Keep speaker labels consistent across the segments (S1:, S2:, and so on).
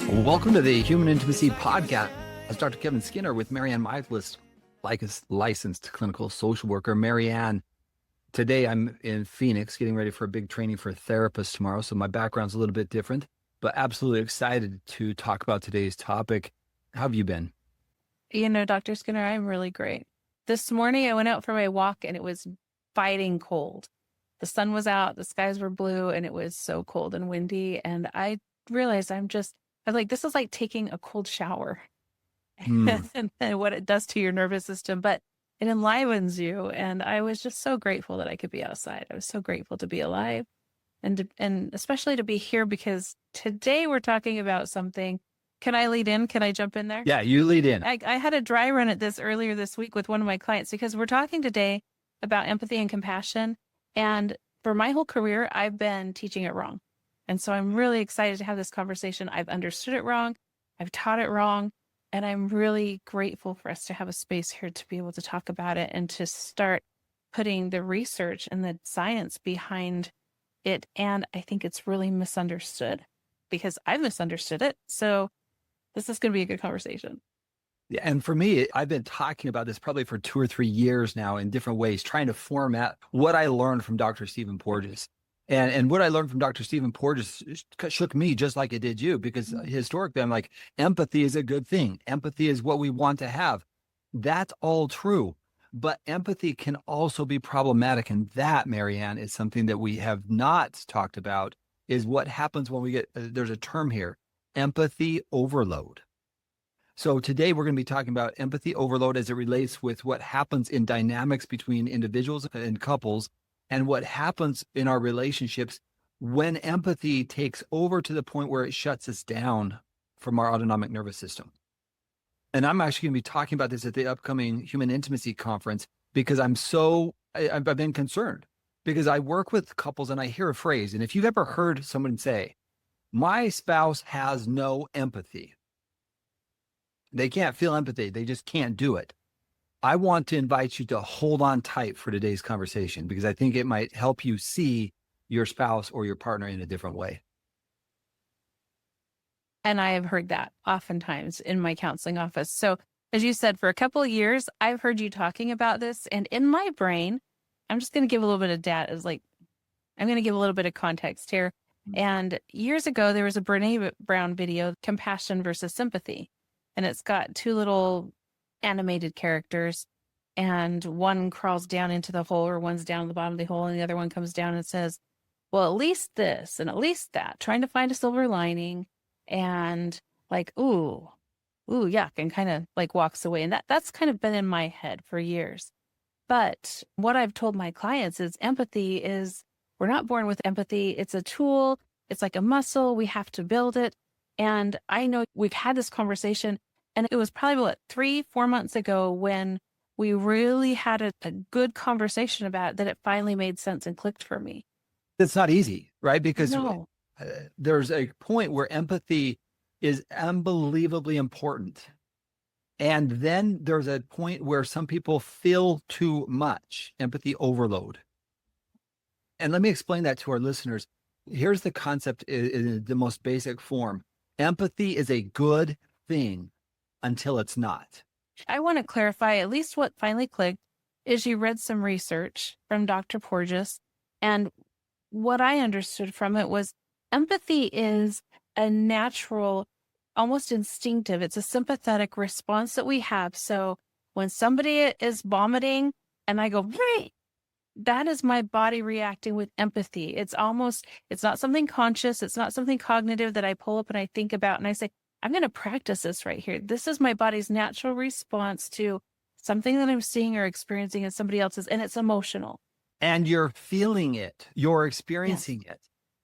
S1: Welcome to the Human Intimacy Podcast. As Dr. Kevin Skinner with MaryAnn Michaelis, like a licensed clinical social worker. MaryAnn, today I'm in Phoenix getting ready for a big training for therapists tomorrow, so my background's a little bit different, but absolutely excited to talk about today's topic. How have you been?
S2: You know, Dr. Skinner, I'm really great. This morning I went out for my walk and it was biting cold. The sun was out, the skies were blue, and it was so cold and windy. And I realized I was like, this is like taking a cold shower and what it does to your nervous system, but it enlivens you. And I was just so grateful that I could be outside. I was so grateful to be alive and especially to be here because today we're talking about something. Can I lead in? Can I jump in there?
S1: Yeah, you lead in.
S2: I had a dry run at this earlier this week with one of my clients because we're talking today about empathy and compassion. And for my whole career, I've been teaching it wrong. And so I'm really excited to have this conversation. I've understood it wrong. I've taught it wrong. And I'm really grateful for us to have a space here to be able to talk about it and to start putting the research and the science behind it. And I think it's really misunderstood because I've misunderstood it. So this is going to be a good conversation.
S1: Yeah, and for me, I've been talking about this probably for 2 or 3 years now in different ways, trying to format what I learned from Dr. Stephen Porges. And what I learned from Dr. Stephen Porges shook me just like it did you, because historically, I'm like, empathy is a good thing. Empathy is what we want to have. That's all true. But empathy can also be problematic. And that, MaryAnn, is something that we have not talked about, is what happens when we get, there's a term here, empathy overload. So today we're going to be talking about empathy overload as it relates with what happens in dynamics between individuals and couples and what happens in our relationships when empathy takes over to the point where it shuts us down from our autonomic nervous system. And I'm actually going to be talking about this at the upcoming Human Intimacy Conference because I've been concerned because I work with couples and I hear a phrase. And if you've ever heard someone say, my spouse has no empathy, they can't feel empathy. They just can't do it. I want to invite you to hold on tight for today's conversation because I think it might help you see your spouse or your partner in a different way.
S2: And I have heard that oftentimes in my counseling office. So as you said, for a couple of years, I've heard you talking about this. And in my brain, I'm just going to give a little bit of I'm going to give a little bit of context here. And years ago, there was a Brene Brown video, Compassion versus Sympathy. And it's got two little animated characters, and one crawls down into the hole, or one's down at the bottom of the hole, and the other one comes down and says, well, at least this and at least that, trying to find a silver lining, and like, ooh, yuck, and kind of like walks away. And that's kind of been in my head for years. But what I've told my clients is empathy is, we're not born with empathy. It's a tool. It's like a muscle. We have to build it. And I know we've had this conversation, and it was probably 3-4 months ago when we really had a good conversation about it, that it finally made sense and clicked for me.
S1: It's not easy, right? Because there's a point where empathy is unbelievably important. And then there's a point where some people feel too much, empathy overload. And let me explain that to our listeners. Here's the concept in the most basic form. Empathy is a good thing until it's not.
S2: I want to clarify at least what finally clicked is you read some research from Dr. Porges. And what I understood from it was empathy is a natural, almost instinctive. It's a sympathetic response that we have. So when somebody is vomiting and I go, hey, that is my body reacting with empathy. It's not something conscious. It's not something cognitive that I pull up and I think about and I say, I'm going to practice this right here. This is my body's natural response to something that I'm seeing or experiencing in somebody else's, and it's emotional.
S1: And you're feeling it. You're experiencing it.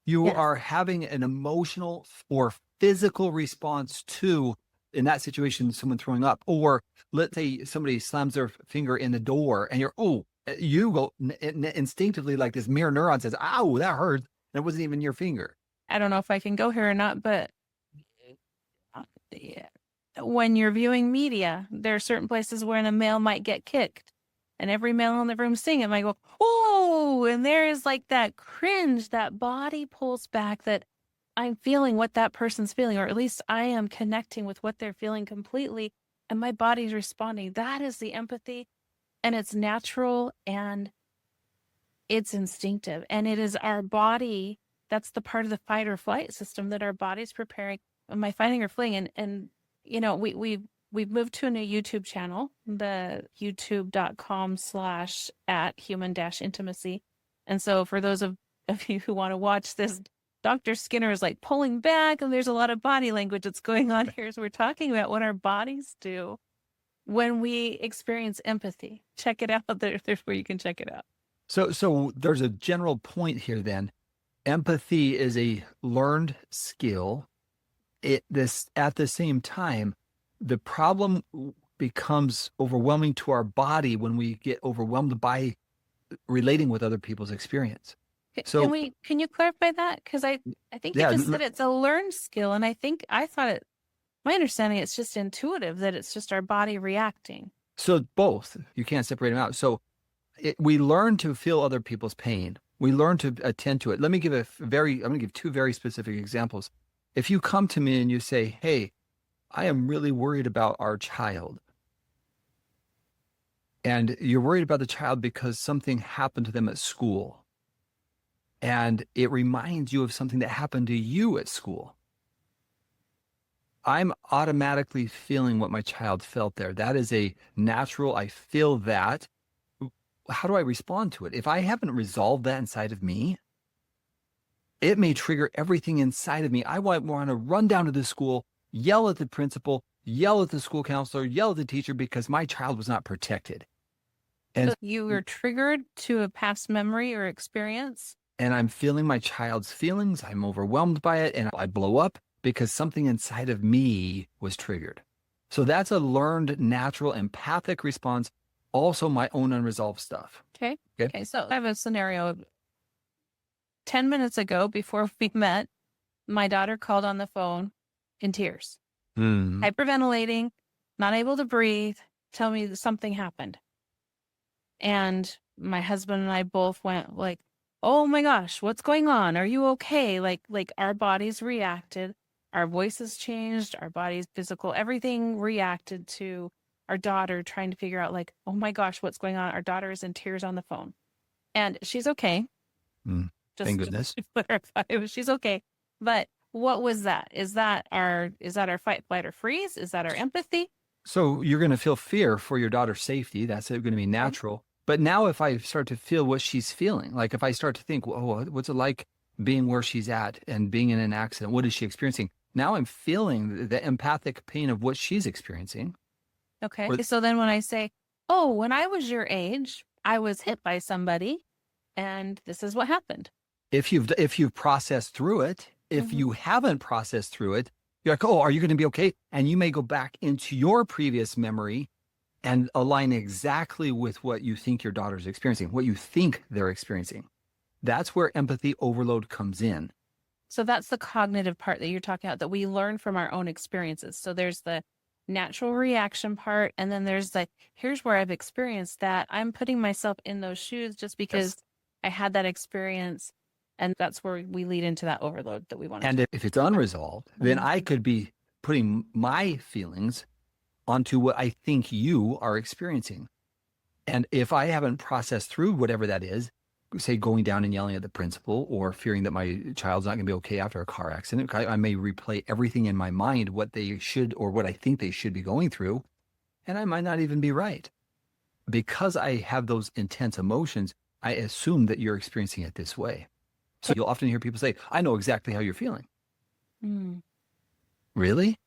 S1: You are having an emotional or physical response to, in that situation, someone throwing up. Or let's say somebody slams their finger in the door and you go instinctively, like this mirror neuron says, ow, that hurt. And it wasn't even your finger.
S2: I don't know if I can go here or not, but when you're viewing media, there are certain places where a male might get kicked. And every male in the room seeing it might go, oh, and there is like that cringe, that body pulls back, that I'm feeling what that person's feeling, or at least I am connecting with what they're feeling completely, and my body's responding. That is the empathy, and it's natural and it's instinctive, and it is our body. That's the part of the fight or flight system that our body's preparing. Am I fighting or fleeing? And we've moved to a new YouTube channel, the youtube.com/@human-intimacy. And so for those of you who want to watch this, Dr. Skinner is like pulling back, and there's a lot of body language that's going on here as we're talking about what our bodies do when we experience empathy. Check it out. There's where you can check it out.
S1: So there's a general point here then. Empathy is a learned skill. At the same time, the problem becomes overwhelming to our body when we get overwhelmed by relating with other people's experience. So
S2: Can you clarify that? Because I think you just said it's a learned skill, and my understanding, it's just intuitive, that it's just our body reacting.
S1: So both, you can't separate them out. So we learn to feel other people's pain. We learn to attend to it. Let me give I'm going to give two very specific examples. If you come to me and you say, hey, I am really worried about our child. And you're worried about the child because something happened to them at school. And it reminds you of something that happened to you at school. I'm automatically feeling what my child felt there. That is a natural, I feel that. How do I respond to it? If I haven't resolved that inside of me, it may trigger everything inside of me. I want to run down to the school, yell at the principal, yell at the school counselor, yell at the teacher because my child was not protected. And
S2: so you were triggered to a past memory or experience?
S1: And I'm feeling my child's feelings. I'm overwhelmed by it, and I blow up because something inside of me was triggered. So that's a learned, natural, empathic response. Also my own unresolved stuff.
S2: Okay. So I have a scenario. 10 minutes ago, before we met, my daughter called on the phone in tears, hyperventilating, not able to breathe, tell me that something happened. And my husband and I both went like, oh my gosh, what's going on? Are you okay? Like our bodies reacted, our voices changed, our bodies, physical, everything reacted to our daughter trying to figure out like, oh my gosh, what's going on? Our daughter is in tears on the phone, and she's okay.
S1: Thank goodness.
S2: She's okay. But what was that? Is that our fight, flight, or freeze? Is that our empathy?
S1: So you're going to feel fear for your daughter's safety. That's going to be natural. But now if I start to feel what she's feeling, like if I start to think, oh, what's it like being where she's at and being in an accident? What is she experiencing? Now I'm feeling the empathic pain of what she's experiencing.
S2: Okay. So then when I say, oh, when I was your age, I was hit by somebody and this is what happened.
S1: If you've processed through it, if you haven't processed through it, you're like, oh, are you going to be okay? And you may go back into your previous memory and align exactly with what you think your daughter's experiencing, what you think they're experiencing. That's where empathy overload comes in.
S2: So that's the cognitive part that you're talking about, that we learn from our own experiences. So there's the natural reaction part, and then there's like, here's where I've experienced that. I'm putting myself in those shoes just because I had that experience. And that's where we lead into that overload that we want to.
S1: And if it's unresolved, then I could be putting my feelings onto what I think you are experiencing. And if I haven't processed through whatever that is, say going down and yelling at the principal or fearing that my child's not going to be okay after a car accident, I may replay everything in my mind, what they should or what I think they should be going through, and I might not even be right. Because I have those intense emotions, I assume that you're experiencing it this way. So you'll often hear people say, I know exactly how you're feeling. Really?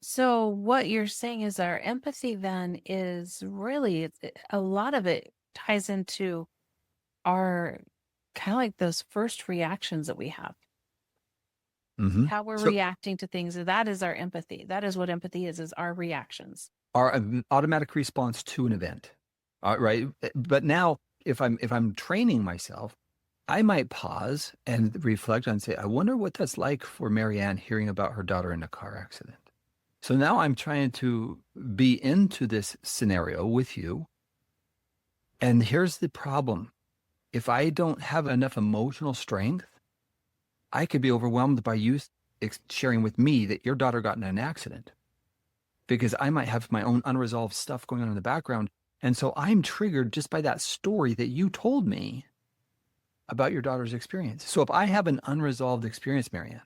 S2: So what you're saying is our empathy then is really, a lot of it ties into our kind of like those first reactions that we have. How we're reacting to things. That is our empathy. That is what empathy is our reactions.
S1: Our automatic response to an event. Right. But now if I'm training myself, I might pause and reflect and say, I wonder what that's like for MaryAnn hearing about her daughter in a car accident. So now I'm trying to be into this scenario with you. And here's the problem. If I don't have enough emotional strength I could be overwhelmed by you sharing with me that your daughter got in an accident, because I might have my own unresolved stuff going on in the background. And so I'm triggered just by that story that you told me about your daughter's experience. So if I have an unresolved experience, MaryAnn,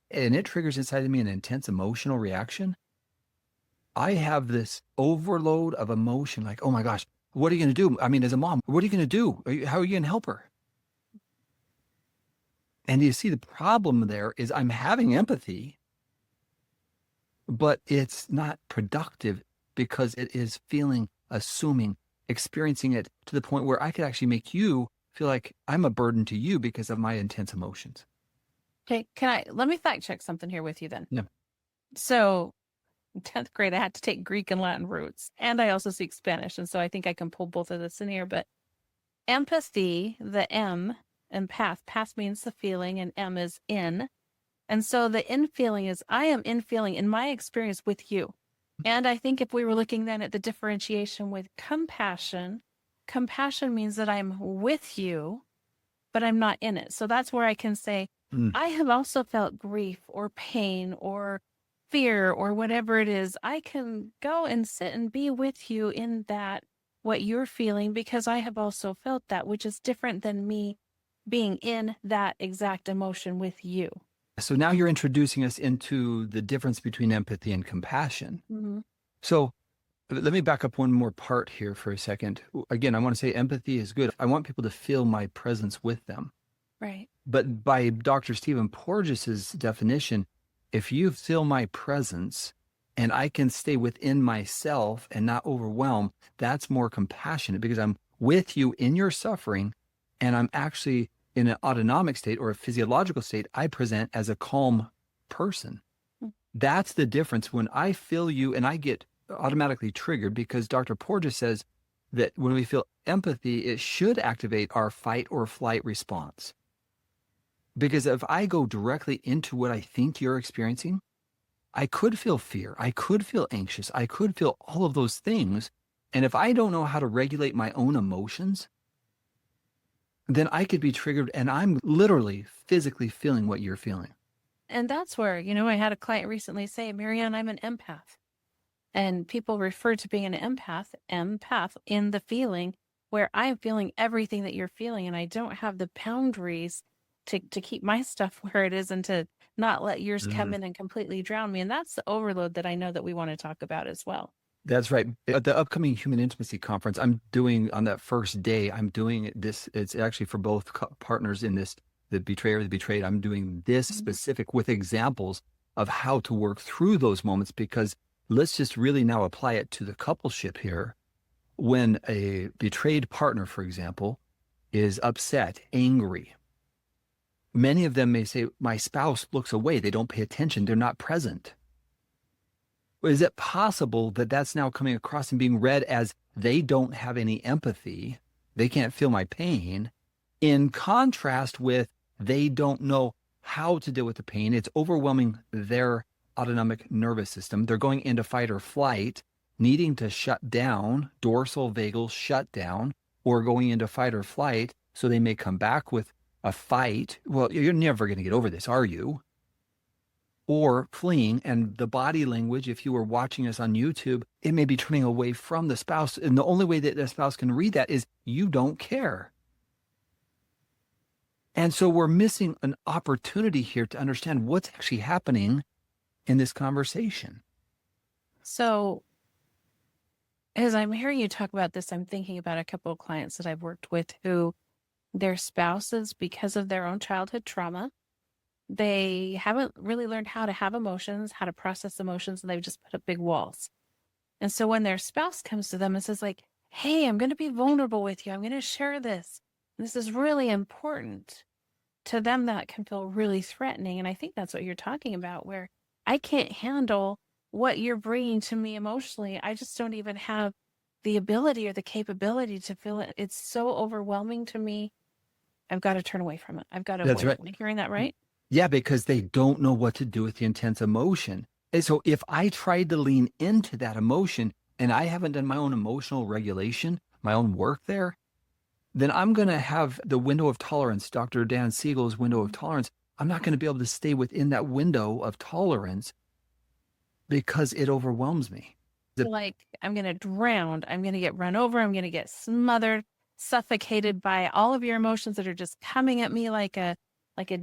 S1: and it triggers inside of me an intense emotional reaction, I have this overload of emotion, like, oh my gosh, what are you going to do? I mean, as a mom, what are you going to do? How are you going to help her? And you see, the problem there is I'm having empathy, but it's not productive because it is feeling, assuming, experiencing it to the point where I could actually make you feel like I'm a burden to you because of my intense emotions.
S2: Okay, let me fact check something here with you then.
S1: Yeah.
S2: So 10th grade, I had to take Greek and Latin roots, and I also speak Spanish. And so I think I can pull both of this in here. But empathy, the M, and path means the feeling, and M is in. And so the in feeling is I am in feeling in my experience with you. And I think if we were looking then at the differentiation with compassion, compassion means that I'm with you, but I'm not in it. So that's where I can say, I have also felt grief or pain or fear or whatever it is. I can go and sit and be with you in that, what you're feeling, because I have also felt that, which is different than me being in that exact emotion with you.
S1: So now you're introducing us into the difference between empathy and compassion.
S2: Mm-hmm.
S1: So let me back up one more part here for a second. Again, I want to say empathy is good. I want people to feel my presence with them.
S2: Right.
S1: But by Dr. Stephen Porges' definition, if you feel my presence and I can stay within myself and not overwhelm, that's more compassionate, because I'm with you in your suffering, and I'm actually in an autonomic state or a physiological state. I present as a calm person. That's the difference. When I feel you and I get automatically triggered, because Dr. Porges says that when we feel empathy, it should activate our fight or flight response. Because if I go directly into what I think you're experiencing, I could feel fear, I could feel anxious, I could feel all of those things. And if I don't know how to regulate my own emotions, then I could be triggered, and I'm literally physically feeling what you're feeling.
S2: And that's where, I had a client recently say, MaryAnn, I'm an empath. And people refer to being an empath in the feeling where I'm feeling everything that you're feeling, and I don't have the boundaries to keep my stuff where it is and to not let yours come in and completely drown me. And that's the overload that I know that we want to talk about as well.
S1: That's right. At the upcoming Human Intimacy Conference, I'm doing, on that first day, I'm doing this. It's actually for both partners in this, the betrayer, the betrayed. I'm doing this specific with examples of how to work through those moments, because let's just really now apply it to the coupleship here. When a betrayed partner, for example, is upset, angry, many of them may say, my spouse looks away. They don't pay attention. They're not present. Is it possible that that's now coming across and being read as they don't have any empathy? They can't feel my pain, in contrast with they don't know how to deal with the pain. It's overwhelming their autonomic nervous system. They're going into fight or flight, needing to shut down, dorsal vagal shutdown, or going into fight or flight. So they may come back with a fight. Well, you're never going to get over this, are you? Or fleeing. And the body language, if you were watching us on YouTube, it may be turning away from the spouse. And the only way that the spouse can read that is you don't care. And so we're missing an opportunity here to understand what's actually happening in this conversation.
S2: So as I'm hearing you talk about this, I'm thinking about a couple of clients that I've worked with who their spouses, because of their own childhood trauma, they haven't really learned how to have emotions, how to process emotions, and they've just put up big walls. And so when their spouse comes to them and says like, hey, I'm going to be vulnerable with you, I'm going to share this, this is really important, to them that can feel really threatening. And I think that's what you're talking about, where I can't handle what you're bringing to me emotionally. I just don't even have the ability or the capability to feel it. It's so overwhelming to me. I've got to turn away from it. I've got to avoid it. Am I hearing that right?
S1: Yeah, because they don't know what to do with the intense emotion. And so if I tried to lean into that emotion and I haven't done my own emotional regulation, my own work there, then I'm going to have the window of tolerance, Dr. Dan Siegel's window of tolerance. I'm not going to be able to stay within that window of tolerance because it overwhelms me.
S2: Like I'm going to drown. I'm going to get run over. I'm going to get smothered, suffocated by all of your emotions that are just coming at me like a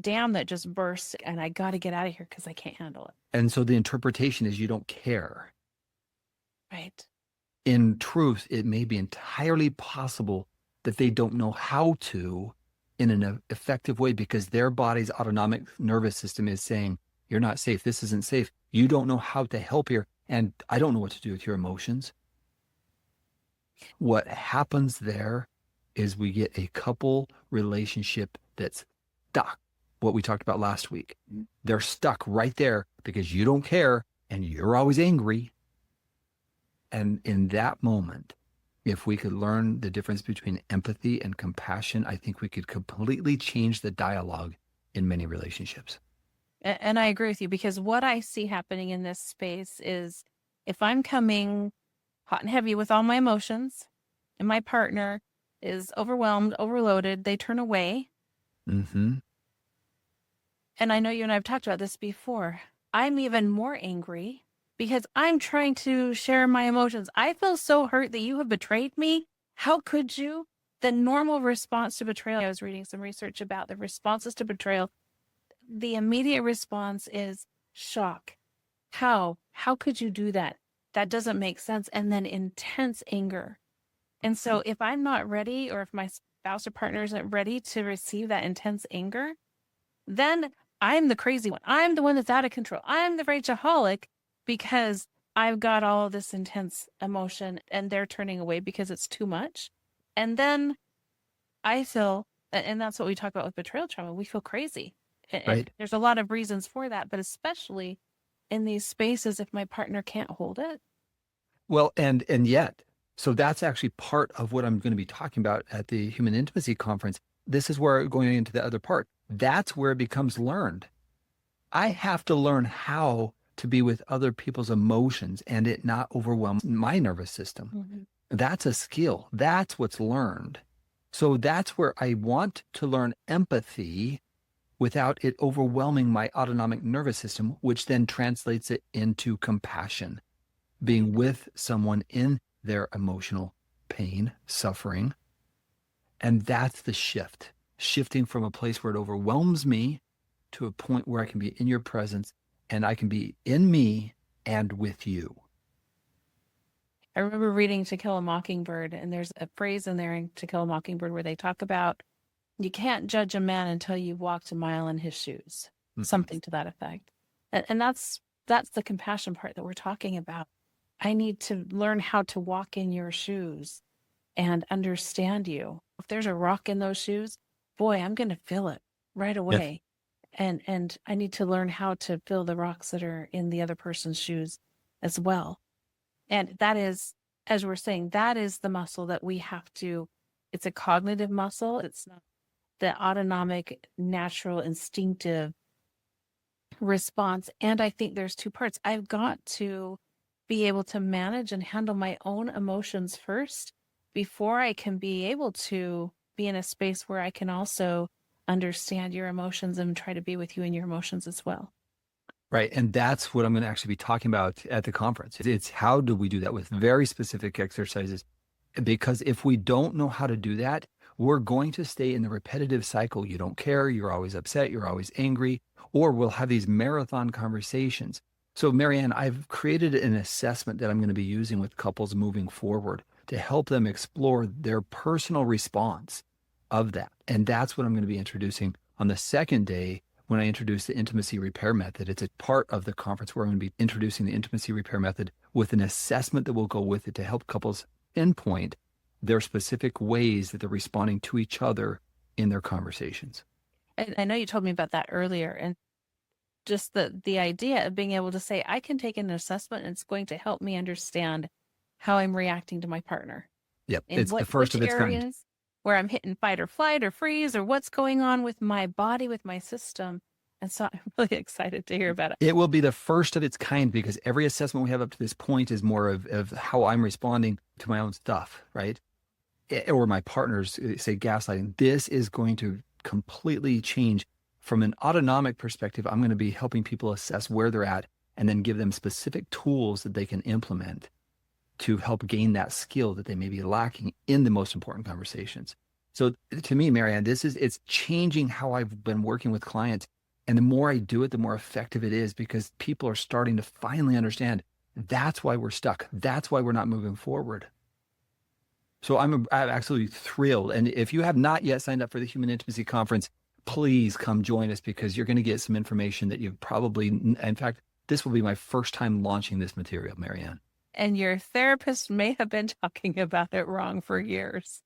S2: dam that just bursts. And I got to get out of here because I can't handle it.
S1: And so the interpretation is you don't care.
S2: Right.
S1: In truth, it may be entirely possible that they don't know how to in an effective way because their body's autonomic nervous system is saying, you're not safe. This isn't safe. You don't know how to help here. And I don't know what to do with your emotions. What happens there is we get a couple relationship that's stuck, what we talked about last week. They're stuck right there because you don't care and you're always angry. And in that moment, if we could learn the difference between empathy and compassion, I think we could completely change the dialogue in many relationships.
S2: And I agree with you because what I see happening in this space is if I'm coming hot and heavy with all my emotions and my partner is overwhelmed, overloaded, they turn away.
S1: Mm-hmm.
S2: And I know you and I have talked about this before. I'm even more angry because I'm trying to share my emotions. I feel so hurt that you have betrayed me. How could you? The normal response to betrayal, I was reading some research about the responses to betrayal. The immediate response is shock. How could you do that? That doesn't make sense. And then intense anger. And so if I'm not ready, or if my spouse or partner isn't ready to receive that intense anger, then I'm the crazy one. I'm the one that's out of control. I'm the rageaholic because I've got all of this intense emotion and they're turning away because it's too much. And then I feel, and that's what we talk about with betrayal trauma, we feel crazy. And there's a lot of reasons for that, but especially in these spaces, if my partner can't hold it.
S1: Well, and yet, so that's actually part of what I'm going to be talking about at the Human Intimacy Conference. This is where going into the other part. That's where it becomes learned. I have to learn how to be with other people's emotions and it not overwhelm my nervous system. Mm-hmm. That's a skill. That's what's learned. So that's where I want to learn empathy without it overwhelming my autonomic nervous system, which then translates it into compassion, being with someone in their emotional pain, suffering. And that's the shift, shifting from a place where it overwhelms me to a point where I can be in your presence and I can be in me and with you.
S2: I remember reading To Kill a Mockingbird, and there's a phrase in there in To Kill a Mockingbird where they talk about you can't judge a man until you've walked a mile in his shoes, something to that effect. And that's the compassion part that we're talking about. I need to learn how to walk in your shoes and understand you. If there's a rock in those shoes, boy, I'm going to feel it right away. Yes. And I need to learn how to feel the rocks that are in the other person's shoes as well. And that is, as we're saying, that is the muscle that we have to, it's a cognitive muscle. It's not the autonomic, natural, instinctive response. And I think there's two parts. I've got to be able to manage and handle my own emotions first before I can be able to be in a space where I can also understand your emotions and try to be with you in your emotions as well.
S1: Right. And that's what I'm going to actually be talking about at the conference. It's how do we do that with very specific exercises? Because if we don't know how to do that, we're going to stay in the repetitive cycle. You don't care. You're always upset. You're always angry. Or we'll have these marathon conversations. So MaryAnn, I've created an assessment that I'm going to be using with couples moving forward to help them explore their personal response of that. And that's what I'm going to be introducing on the second day when I introduce the intimacy repair method. It's a part of the conference where I'm going to be introducing the intimacy repair method with an assessment that will go with it to help couples pinpoint their specific ways that they're responding to each other in their conversations.
S2: I know you told me about that earlier, and just the idea of being able to say, I can take an assessment and it's going to help me understand how I'm reacting to my partner.
S1: Yep. It's the first of its kind.
S2: Where I'm hitting fight or flight or freeze, or what's going on with my body, with my system. And so I'm really excited to hear about it.
S1: It will be the first of its kind because every assessment we have up to this point is more of how I'm responding to my own stuff, right? Or my partners say gaslighting. This is going to completely change From an autonomic perspective, I'm going to be helping people assess where they're at and then give them specific tools that they can implement to help gain that skill that they may be lacking in the most important conversations. So to me, MaryAnn, it's changing how I've been working with clients. And the more I do it, the more effective it is, because people are starting to finally understand that's why we're stuck. That's why we're not moving forward. So I'm absolutely thrilled. And if you have not yet signed up for the Human Intimacy Conference, please come join us, because you're going to get some information that you've probably, in fact, this will be my first time launching this material, MaryAnn.
S2: And your therapist may have been talking about it wrong for years.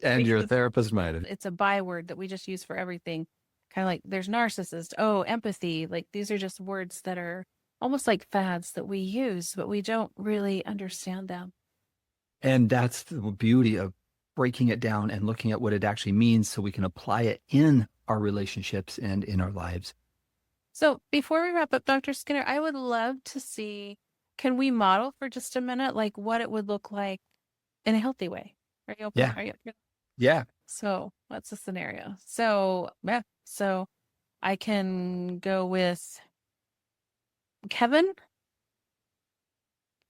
S1: And your therapist might have.
S2: It's a byword that we just use for everything. Kind of like there's narcissist, empathy. Like these are just words that are almost like fads that we use, but we don't really understand them.
S1: And that's the beauty of breaking it down and looking at what it actually means so we can apply it in our relationships and in our lives.
S2: So before we wrap up, Dr. Skinner, I would love to see, can we model for just a minute, like what it would look like in a healthy way? Are you open?
S1: Yeah.
S2: Are you?
S1: Yeah.
S2: So what's the scenario? So I can go with Kevin.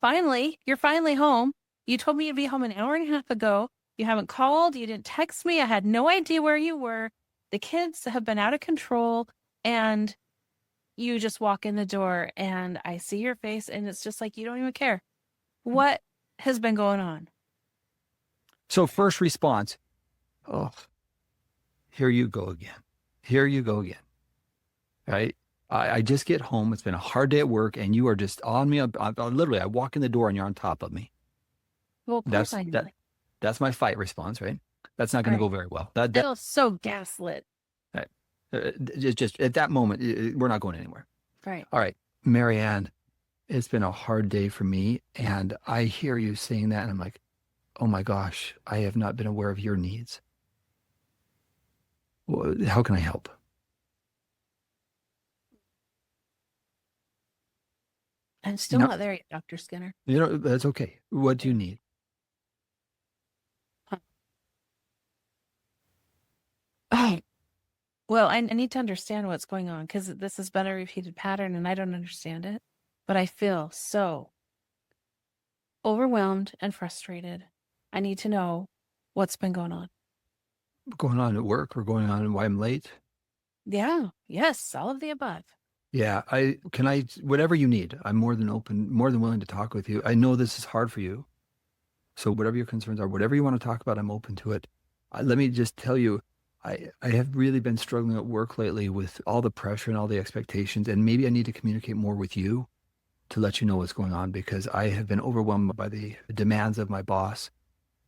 S2: Finally, you're finally home. You told me you'd be home an hour and a half ago. You haven't called. You didn't text me. I had no idea where you were. The kids have been out of control, and you just walk in the door and I see your face and it's just like, you don't even care. What has been going on?
S1: So first response, oh, here you go again. Here you go again. Right? I just get home. It's been a hard day at work and you are just on me. Literally, I walk in the door and you're on top of me.
S2: Well, of course I know.
S1: That's my fight response, right? That's not going to go very well. That
S2: feels so gaslit.
S1: Right. Just at that moment, we're not going anywhere.
S2: Right.
S1: All right, MaryAnn, it's been a hard day for me. And I hear you saying that and I'm like, oh my gosh, I have not been aware of your needs. Well, how can I help?
S2: I'm still not there yet, Dr. Skinner.
S1: That's okay. What do you need?
S2: Oh, well, I need to understand what's going on, because this has been a repeated pattern and I don't understand it. But I feel so overwhelmed and frustrated. I need to know what's been going on.
S1: Going on at work or going on and why I'm late?
S2: Yeah. Yes. All of the above.
S1: Yeah. Whatever you need, I'm more than willing to talk with you. I know this is hard for you. So whatever your concerns are, whatever you want to talk about, I'm open to it. Let me just tell you, I have really been struggling at work lately with all the pressure and all the expectations. And maybe I need to communicate more with you to let you know what's going on, because I have been overwhelmed by the demands of my boss.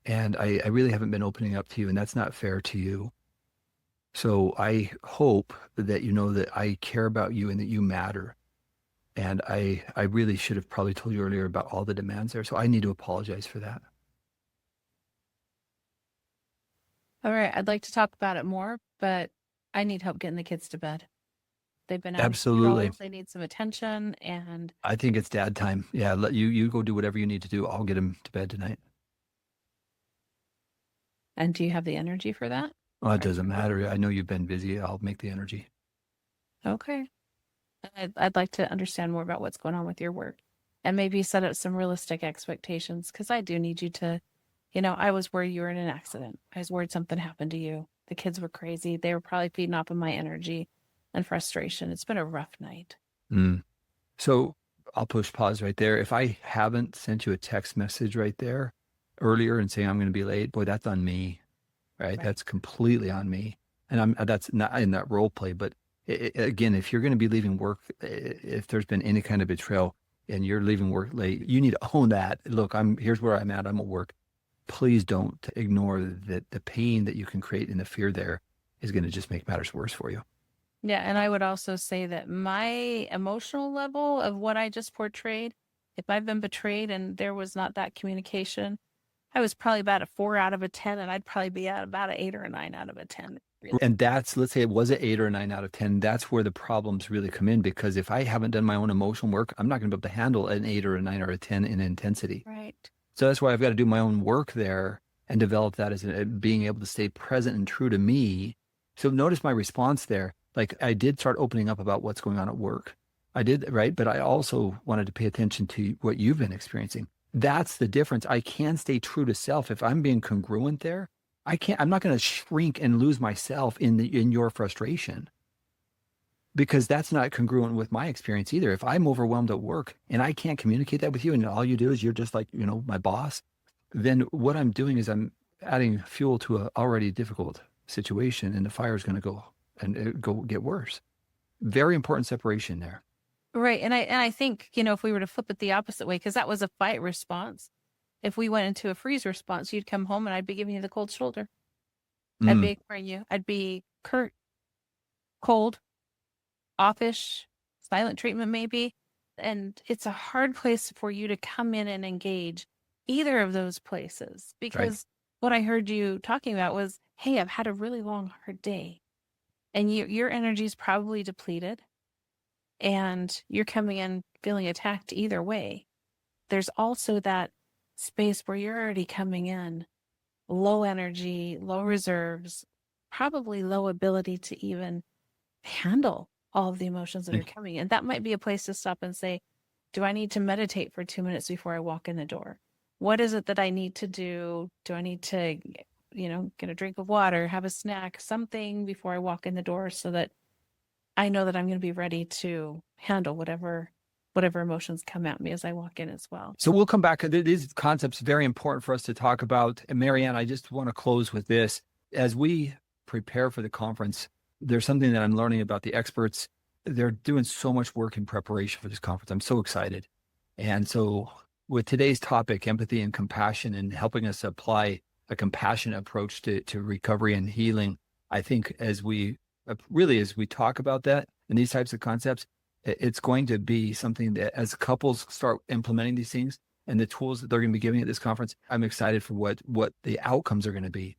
S1: And I really haven't been opening up to you, and that's not fair to you. So I hope that you know that I care about you and that you matter. And I really should have probably told you earlier about all the demands there. So I need to apologize for that.
S2: All right. I'd like to talk about it more, but I need help getting the kids to bed. They've been out of control. They need some attention, and
S1: I think it's dad time. Yeah, let you go do whatever you need to do. I'll get him to bed tonight.
S2: And do you have the energy for that?
S1: Oh, it doesn't matter. I know you've been busy. I'll make the energy.
S2: Okay. I'd like to understand more about what's going on with your work, and maybe set up some realistic expectations, because I do need you to, I was worried you were in an accident. I was worried something happened to you. The kids were crazy. They were probably feeding off of my energy and frustration. It's been a rough night.
S1: So I'll push pause right there. If I haven't sent you a text message right there earlier and saying I'm going to be late, boy, that's on me, right? That's completely on me. And that's not in that role play. But again, if you're going to be leaving work, if there's been any kind of betrayal and you're leaving work late, you need to own that. Look, here's where I'm at. I'm at work. Please don't ignore that the pain that you can create and the fear there is going to just make matters worse for you.
S2: Yeah. And I would also say that my emotional level of what I just portrayed, if I've been betrayed and there was not that communication, I was probably about a 4 out of a 10, and I'd probably be at about an 8 or a 9 out of a 10. Really.
S1: And let's say it was an 8 or a 9 out of 10. That's where the problems really come in, because if I haven't done my own emotional work, I'm not going to be able to handle an 8 or a 9 or a 10 in intensity.
S2: Right.
S1: So that's why I've got to do my own work there and develop that as being able to stay present and true to me. So notice my response there. Like I did start opening up about what's going on at work. I did, right? But I also wanted to pay attention to what you've been experiencing. That's the difference. I can stay true to self. If I'm being congruent there, I'm not going to shrink and lose myself in your frustration, because that's not congruent with my experience either. If I'm overwhelmed at work and I can't communicate that with you, and all you do is you're just like, my boss, then what I'm doing is I'm adding fuel to an already difficult situation, and the fire is going to go get worse. Very important separation there.
S2: Right. And I think, if we were to flip it the opposite way, because that was a fight response. If we went into a freeze response, you'd come home and I'd be giving you the cold shoulder. I'd be ignoring you. I'd be curt, cold, offish, silent treatment maybe. And it's a hard place for you to come in and engage either of those places, because what I heard you talking about was, hey, I've had a really long, hard day. And your energy is probably depleted. And you're coming in feeling attacked either way. There's also that space where you're already coming in low energy, low reserves, probably low ability to even handle all of the emotions that are coming in. That might be a place to stop and say, do I need to meditate for 2 minutes before I walk in the door? What is it that I need to do? Do I need to, get a drink of water, have a snack, something before I walk in the door, so that I know that I'm going to be ready to handle whatever emotions come at me as I walk in as well.
S1: So we'll come back. These concepts are very important for us to talk about. And MaryAnn, I just want to close with this. As we prepare for the conference, there's something that I'm learning about the experts. They're doing so much work in preparation for this conference. I'm so excited. And so with today's topic, empathy and compassion, and helping us apply a compassionate approach to recovery and healing, I think as we talk about that and these types of concepts, it's going to be something that as couples start implementing these things and the tools that they're going to be giving at this conference, I'm excited for what the outcomes are going to be.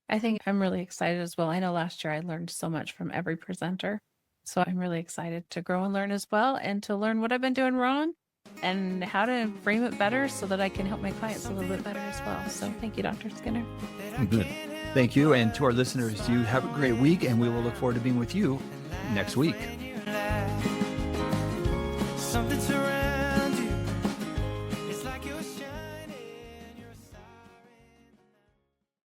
S2: I think I'm really excited as well. I know last year I learned so much from every presenter. So I'm really excited to grow and learn as well, and to learn what I've been doing wrong and how to frame it better so that I can help my clients a little bit better as well. So thank you, Dr. Skinner.
S1: Good. Thank you. And to our listeners, you have a great week, and we will look forward to being with you next week.